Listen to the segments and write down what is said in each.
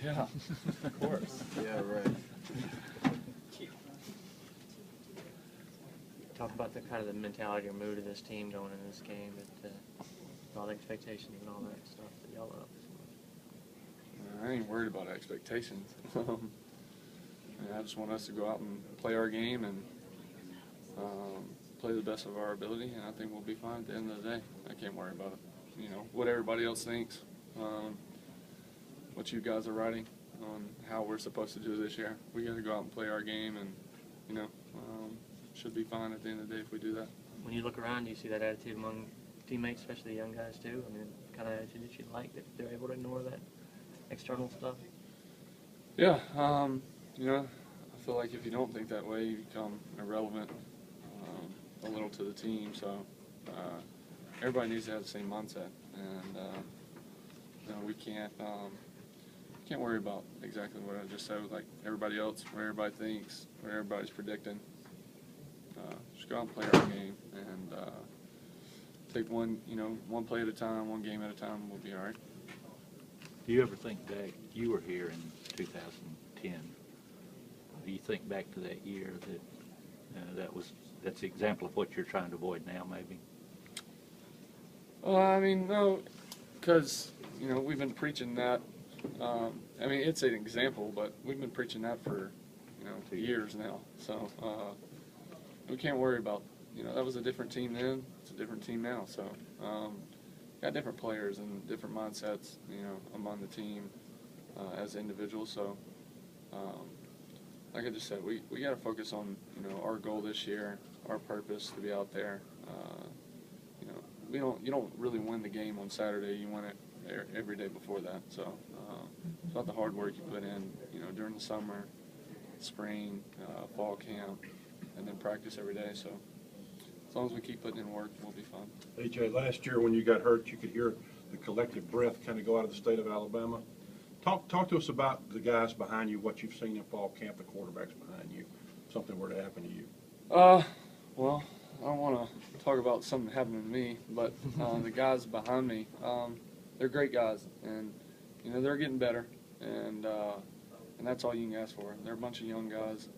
Yeah, of course. Yeah, right. Talk about the kind of the mentality or mood of this team going into this game, with all the expectations and all that stuff that y'all up. I ain't worried about expectations. I just want us to go out and play our game and play the best of our ability, and I think we'll be fine at the end of the day. I can't worry about it. You know, what everybody else thinks, what you guys are writing on how we're supposed to do this year. We got to go out and play our game, and you know, should be fine at the end of the day if we do that. When you look around, do you see that attitude among teammates, especially the young guys too? I mean, kind of attitude that you like, that they're able to ignore that external stuff? Yeah, you know, I feel like if you don't think that way, you become irrelevant a little to the team. So everybody needs to have the same mindset, and you know, we can't worry about exactly what I just said, like everybody else, what everybody thinks, what everybody's predicting. Just go out and play our game, and take one play at a time, one game at a time, and we'll be all right. Do you ever think back, you were here in 2010, do you think back to that year that that's the example of what you're trying to avoid now, maybe? I mean, no, because, you know, we've been preaching that. I mean, it's an example, but we've been preaching that for, you know, years now. So we can't worry about, you know, that was a different team then, it's a different team now. So got different players and different mindsets, you know, among the team as individuals. So like I just said, we got to focus on, you know, our goal this year, our purpose to be out there. You know, you don't really win the game on Saturday. You win it every day before that. So it's about the hard work you put in, you know, during the summer, spring, fall camp, and then practice every day. So as long as we keep putting in work, we'll be fine. AJ, last year when you got hurt, you could hear the collective breath kind of go out of the state of Alabama. Talk to us about the guys behind you, what you've seen in fall camp, the quarterbacks behind you, if something were to happen to you. Well, I don't want to talk about something happening to me, but the guys behind me, they're great guys, and you know, they're getting better, and that's all you can ask for. They're a bunch of young guys,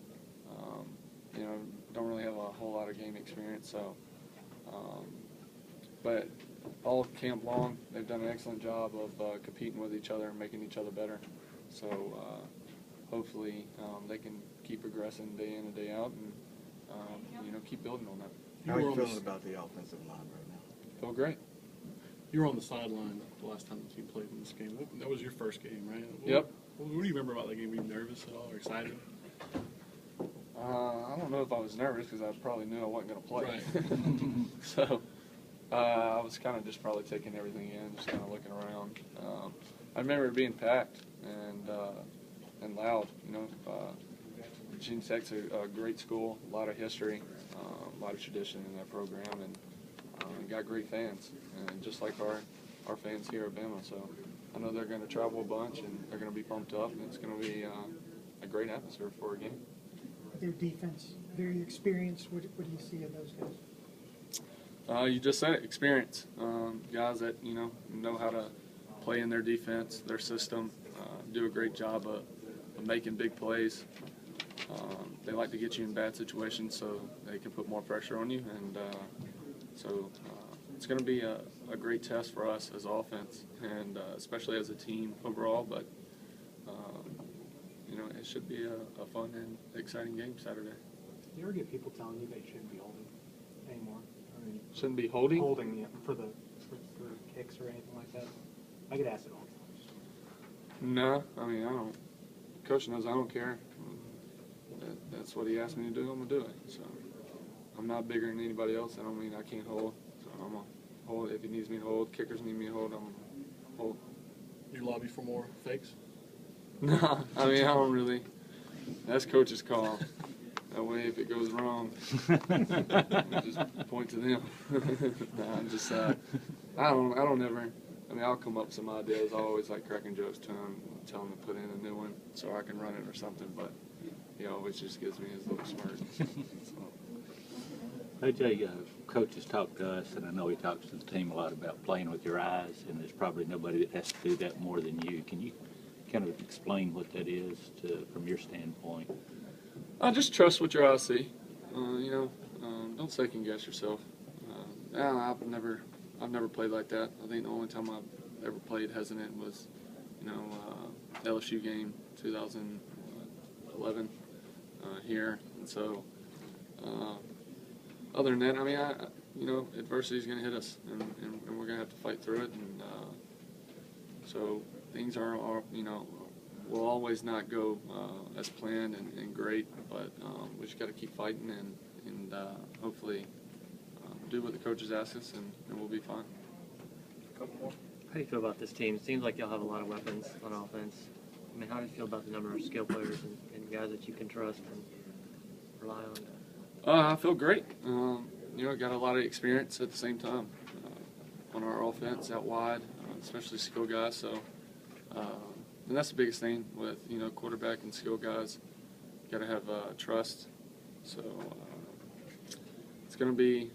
you know, don't really have a whole lot of game experience, so but all camp long, they've done an excellent job of competing with each other and making each other better. So hopefully they can keep progressing day in and day out, and you know, keep building on that. How are you feeling about the offensive line right now? Feel great. You were on the sideline the last time the team played in this game. That was your first game, right? Yep. What do you remember about that game? Were you nervous at all or excited? I don't know if I was nervous because I probably knew I wasn't going to play. Right. So I was kind of just probably taking everything in, just kind of looking around. I remember it being packed and loud. You know, Virginia Tech's a great school, a lot of history, a lot of tradition in that program, and got great fans, and just like our fans here at Bama. So I know they're going to travel a bunch, and they're going to be pumped up, and it's going to be a great atmosphere for a game. Their defense, very experienced. What do you see of those guys? You just said it, experience. Guys that, you know how to play in their defense, their system, do a great job of making big plays. They like to get you in bad situations so they can put more pressure on you, and so it's going to be a great test for us as offense, and especially as a team overall, but you know, it should be a fun and exciting game Saturday. You ever get people telling you they shouldn't be holding anymore? I mean, Shouldn't be holding? Holding, yeah, for kicks or anything like that. I get asked it all the time. No, I mean, I don't. Coach knows I don't care. That's what he asked me to do, I'm going to do it. So I'm not bigger than anybody else. I don't mean I can't hold. So I'm going to hold. If he needs me to hold, kickers need me to hold, I'm going to hold. You lobby for more fakes? No, I mean, I don't really. That's coach's call. That way, if it goes wrong, just point to them. No, I'm just, I don't ever. I mean, I'll come up with some ideas. I always like cracking jokes to him, tell him to put in a new one so I can run it or something. But he always just gives me his little smirk. So. AJ, Coach has talked to us, and I know he talks to the team a lot about playing with your eyes, and there's probably nobody that has to do that more than you. Can you kind of explain what that is from your standpoint. Just trust what your eyes see. Don't second guess yourself. I've never played like that. I think the only time I've ever played hesitant was, LSU game 2011 here. And so, other than that, I mean, adversity is going to hit us, and we're going to have to fight through it. And so things are will always not go as planned and great, but we just got to keep fighting and hopefully do what the coaches ask us, and we'll be fine. How do you feel about this team? It seems like y'all have a lot of weapons on offense. I mean, how do you feel about the number of skill players and guys that you can trust and rely on? I feel great. Got a lot of experience at the same time on our offense out wide, especially skill guys. So, and that's the biggest thing with quarterback and skill guys. Got to have trust. So it's going to be,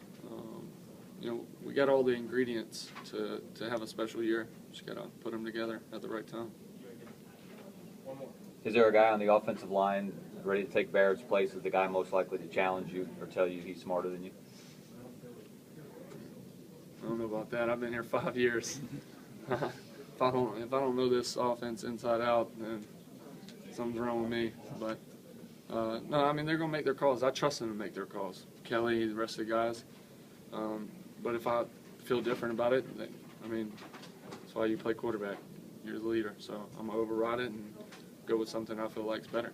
we got all the ingredients to have a special year. Just got to put them together at the right time. Is there a guy on the offensive line ready to take Barrett's place as the guy most likely to challenge you or tell you he's smarter than you? I don't know about that. I've been here 5 years. If I don't know this offense inside out, then something's wrong with me. But no, I mean they're gonna make their calls. I trust them to make their calls. Kelly, the rest of the guys. But if I feel different about it, then, that's why you play quarterback. You're the leader. So I'm gonna override it and go with something I feel like's better.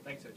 Thanks, Coach.